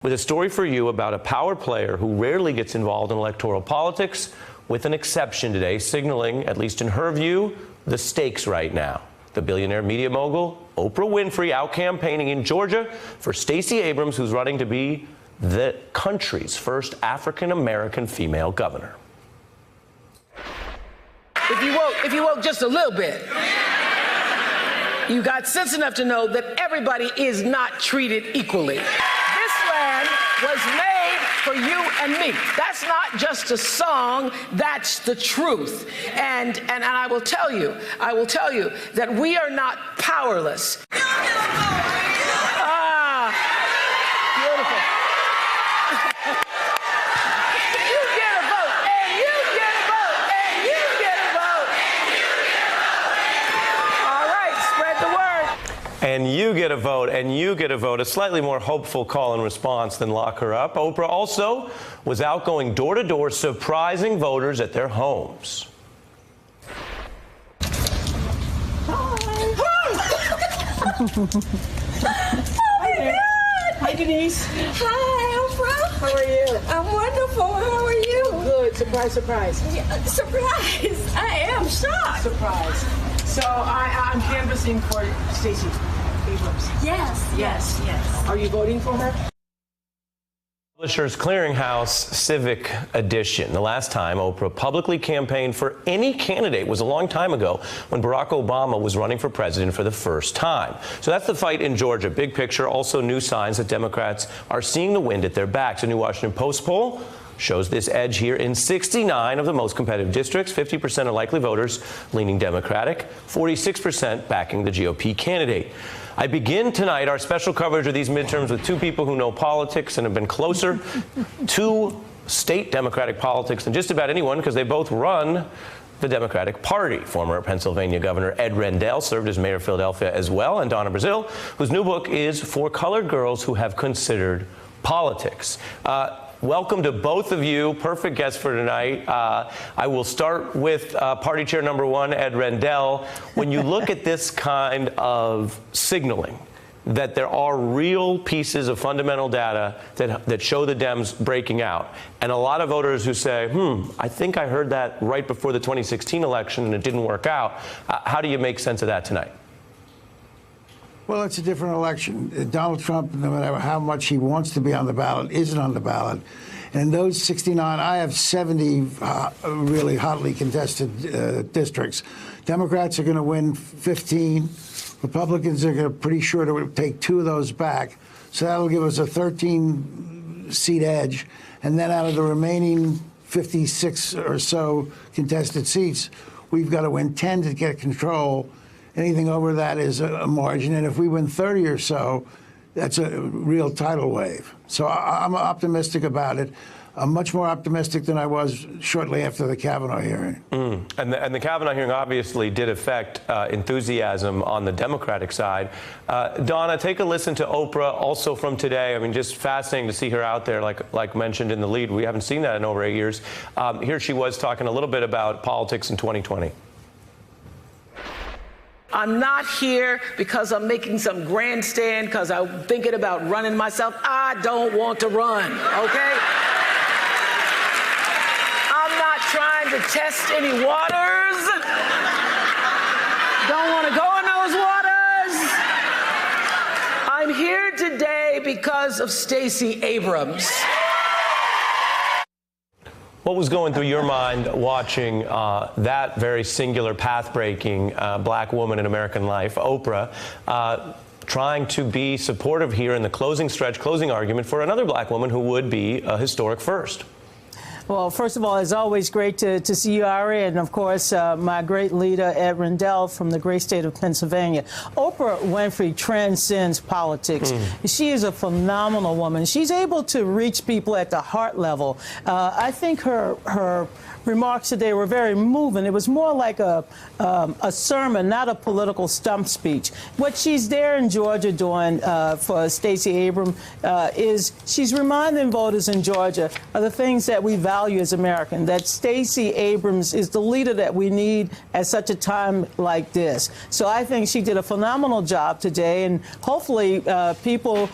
with a story for you about a power player who rarely gets involved in electoral politics, with an exception today, signaling, at least in her view, the stakes right now. The billionaire media mogul, Oprah Winfrey, out campaigning in Georgia for Stacey Abrams, who's running to be the country's first African-American female governor. If you woke just a little bit, you got sense enough to know that everybody is not treated equally. This land was made for you and me. That's not just a song, that's the truth. And I will tell you that we are not powerless. Beautiful. You get a vote, and you get a vote, and you get a vote. All right, spread the word. And you get a vote, and you get a vote. A slightly more hopeful call and response than lock her up. Oprah also was out going door to door, surprising voters at their homes. Hi, Denise. Hi, Oprah. How are you? I'm wonderful. How are you? Good. Surprise, surprise. Yeah, surprise. I am shocked. Surprise. So I'm canvassing for Stacey Abrams. Yes. Are you voting for her? Publishers Clearinghouse Civic Edition. The last time Oprah publicly campaigned for any candidate was a long time ago when Barack Obama was running for president for the first time. So that's the fight in Georgia. Big picture, also new signs that Democrats are seeing the wind at their backs. A new Washington Post poll shows this edge here in 69 of the most competitive districts. 50% of likely voters leaning Democratic, 46% backing the GOP candidate. I begin tonight our special coverage of these midterms with two people who know politics and have been closer to state Democratic politics than just about anyone, because they both run the Democratic Party. Former Pennsylvania Governor Ed Rendell served as mayor of Philadelphia as well, and Donna Brazile, whose new book is For Colored Girls Who Have Considered Politics. Welcome to both of you. Perfect guests for tonight. I will start with party chair number one, Ed Rendell. When you look at this kind of signaling that there are real pieces of fundamental data that show the Dems breaking out, and a lot of voters who say, I think I heard that right before the 2016 election and it didn't work out, how do you make sense of that tonight? Well, it's a different election. Donald Trump, no matter how much he wants to be on the ballot, isn't on the ballot. And in those 69, I have 70 really hotly contested districts. Democrats are going to win 15. Republicans are pretty sure to take 2 of those back. So that'll give us a 13-seat edge. And then out of the remaining 56 or so contested seats, we've got to win 10 to get control. Anything over that is a margin, and if we win 30 or so, that's a real tidal wave. So I'm optimistic about it. I'm much more optimistic than I was shortly after the Kavanaugh hearing. And the Kavanaugh hearing obviously did affect enthusiasm on the Democratic side. Donna, take a listen to Oprah also from today. I mean, just fascinating to see her out there, like mentioned in the lead. We haven't seen that in over 8 years. Here she was talking a little bit about politics in 2020. I'm not here because I'm making some grandstand, because I'm thinking about running myself. I don't want to run, okay? I'm not trying to test any waters. Don't want to go in those waters. I'm here today because of Stacey Abrams. What was going through your mind watching that very singular, path-breaking black woman in American life, Oprah, trying to be supportive here in the closing argument for another black woman who would be a historic first? Well, first of all, it's always great to see you, Ari, and of course, my great leader, Ed Rendell, from the great state of Pennsylvania. Oprah Winfrey transcends politics. She is a phenomenal woman. She's able to reach people at the heart level. I think her remarks today were very moving. It was more like a sermon, not a political stump speech. What she's there in Georgia doing for Stacey Abrams is she's reminding voters in Georgia of the things that we value value as American, that Stacey Abrams is the leader that we need at such a time like this. So I think she did a phenomenal job today, and hopefully people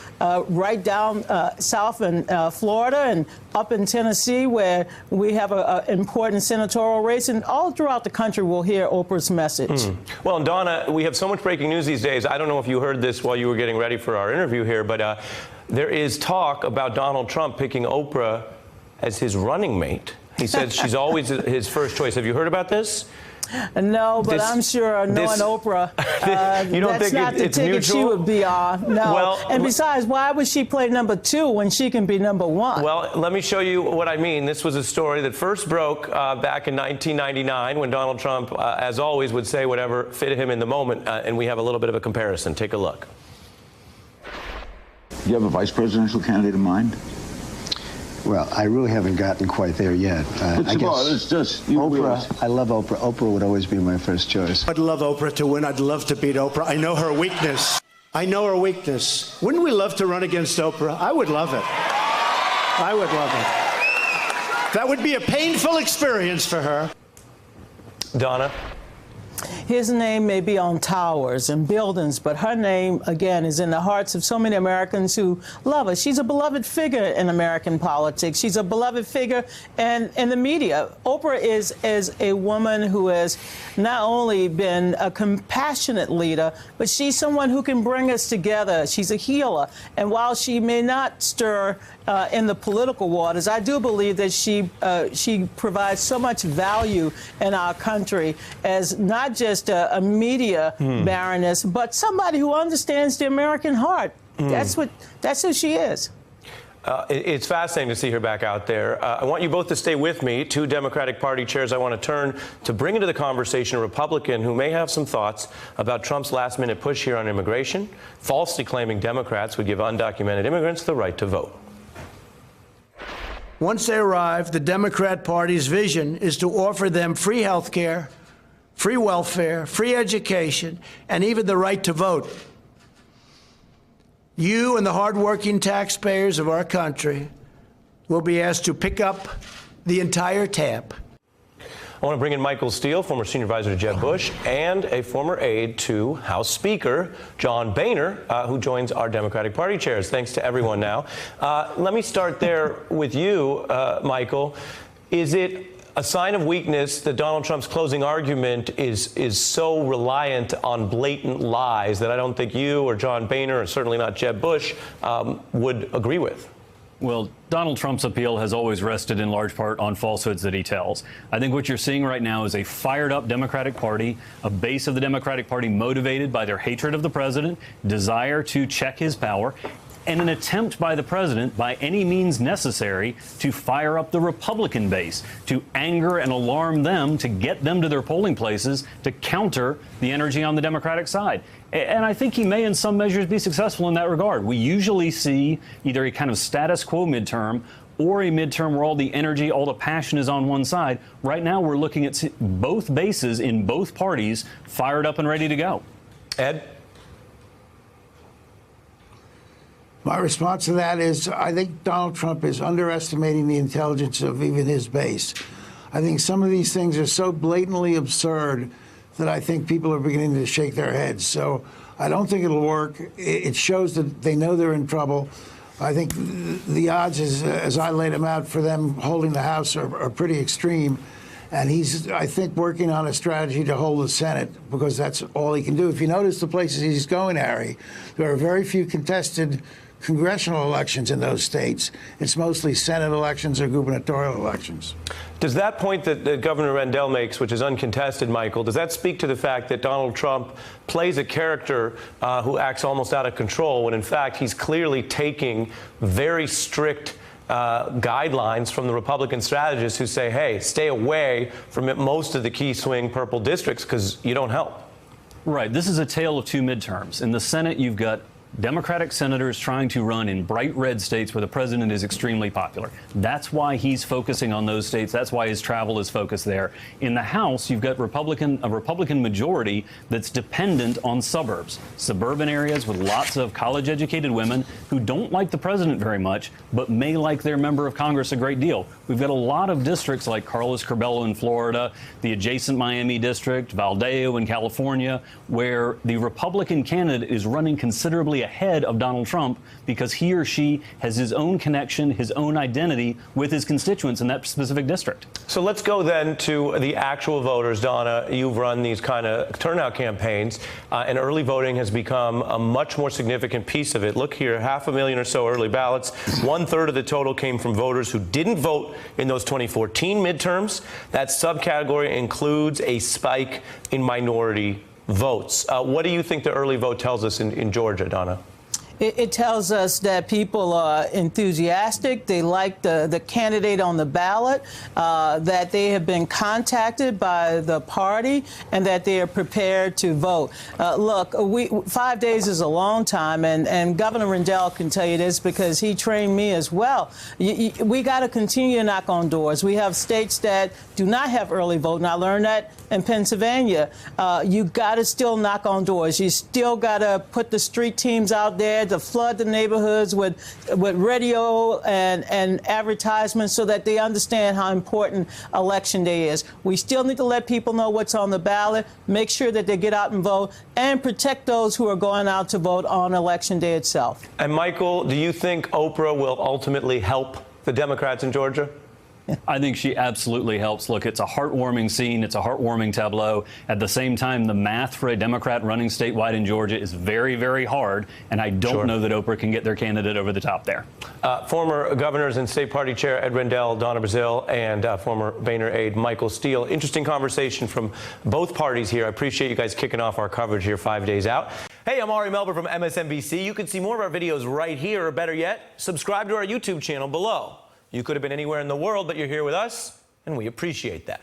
right down south in Florida and up in Tennessee, where we have an important senatorial race, and all throughout the country will hear Oprah's message. Well, Donna, we have so much breaking news these days. I don't know if you heard this while you were getting ready for our interview here, but there is talk about Donald Trump picking Oprah as his running mate. He says she's always his first choice. Have you heard about this? No, but I'm sure knowing Oprah, you don't that's think not the it's ticket mutual? she would be on. No. Well, and besides, why would she play number 2 when she can be number 1? Well, let me show you what I mean. This was a story that first broke back in 1999 when Donald Trump, as always, would say whatever fit him in the moment. And we have a little bit of a comparison. Take a look. Do you have a vice presidential candidate in mind? Well, I really haven't gotten quite there yet. I guess it's just Oprah. I love Oprah. Oprah would always be my first choice. I'd love Oprah to win. I'd love to beat Oprah. I know her weakness. Wouldn't we love to run against Oprah? I would love it. I would love it. That would be a painful experience for her. Donna? His name may be on towers and buildings, but her name, again, is in the hearts of so many Americans who love her. She's a beloved figure in American politics. She's a beloved figure in the media. Oprah is a woman who has not only been a compassionate leader, but she's someone who can bring us together. She's a healer. And while she may not stir in the political waters, I do believe that she provides so much value in our country as not just a media baroness, but somebody who understands the American heart. That's who she is. It's fascinating to see her back out there. I want you both to stay with me. 2 Democratic Party chairs I want to turn to bring into the conversation a Republican who may have some thoughts about Trump's last-minute push here on immigration, falsely claiming Democrats would give undocumented immigrants the right to vote. Once they arrive, the Democrat Party's vision is to offer them free health care, free welfare, free education, and even the right to vote. You and the hardworking taxpayers of our country will be asked to pick up the entire tab. I want to bring in Michael Steele, former senior advisor to Jeb Bush, and a former aide to House Speaker John Boehner, who joins our Democratic Party chairs. Thanks to everyone now. Let me start there with you, Michael. Is it a sign of weakness that Donald Trump's closing argument is so reliant on blatant lies that I don't think you or John Boehner, or certainly not Jeb Bush, would agree with? Well, Donald Trump's appeal has always rested in large part on falsehoods that he tells. I think what you're seeing right now is a fired-up Democratic Party, a base of the Democratic Party motivated by their hatred of the president, desire to check his power, and an attempt by the president, by any means necessary, to fire up the Republican base, to anger and alarm them, to get them to their polling places, to counter the energy on the Democratic side. And I think he may, in some measures, be successful in that regard. We usually see either a kind of status quo midterm or a midterm where all the energy, all the passion is on one side. Right now, we're looking at both bases in both parties fired up and ready to go. Ed? My response to that is I think Donald Trump is underestimating the intelligence of even his base. I think some of these things are so blatantly absurd that I think people are beginning to shake their heads. So I don't think it'll work. It shows that they know they're in trouble. I think the odds, as I laid them out, for them holding the House are pretty extreme. And he's, I think, working on a strategy to hold the Senate because that's all he can do. If you notice the places he's going, Harry, there are very few contested congressional elections in those states. It's mostly Senate elections or gubernatorial elections. Does that point that Governor Rendell makes, which is uncontested, Michael, does that speak to the fact that Donald Trump plays a character who acts almost out of control when, in fact, he's clearly taking very strict guidelines from the Republican strategists who say, hey, stay away from most of the key swing purple districts because you don't help? Right. This is a tale of 2 midterms. In the Senate, you've got Democratic senators trying to run in bright red states where the president is extremely popular. That's why he's focusing on those states. That's why his travel is focused there. In the House, you've got a Republican majority that's dependent on suburbs, suburban areas with lots of college-educated women who don't like the president very much, but may like their member of Congress a great deal. We've got a lot of districts like Carlos Curbelo in Florida, the adjacent Miami district, Valdeo in California, where the Republican candidate is running considerably ahead of Donald Trump because he or she has his own connection, his own identity with his constituents in that specific district. So let's go then to the actual voters. Donna, you've run these kind of turnout campaigns, and early voting has become a much more significant piece of it. Look here, 500,000 or so early ballots. 1/3 of the total came from voters who didn't vote in those 2014 midterms. That subcategory includes a spike in minority votes. What do you think the early vote tells us in Georgia, Donna? It tells us that people are enthusiastic. They like the candidate on the ballot, that they have been contacted by the party, and that they are prepared to vote. Look, 5 days is a long time, and Governor Rendell can tell you this because he trained me as well. We got to continue to knock on doors. We have states that do not have early vote, and I learned that in Pennsylvania. You got to still knock on doors. You still got to put the street teams out there to flood the neighborhoods with radio and advertisements so that they understand how important Election Day is. We still need to let people know what's on the ballot, make sure that they get out and vote, and protect those who are going out to vote on Election Day itself. And Michael, do you think Oprah will ultimately help the Democrats in Georgia? I think she absolutely helps. Look, it's a heartwarming scene. It's a heartwarming tableau. At the same time, the math for a Democrat running statewide in Georgia is very, very hard, and I don't know that Oprah can get their candidate over the top there. Former governors and state party chair Ed Rendell, Donna Brazile, and former Boehner aide Michael Steele. Interesting conversation from both parties here. I appreciate you guys kicking off our coverage here 5 days out. Hey, I'm Ari Melber from MSNBC. You can see more of our videos right here, or better yet, subscribe to our YouTube channel below. You could have been anywhere in the world, but you're here with us, and we appreciate that.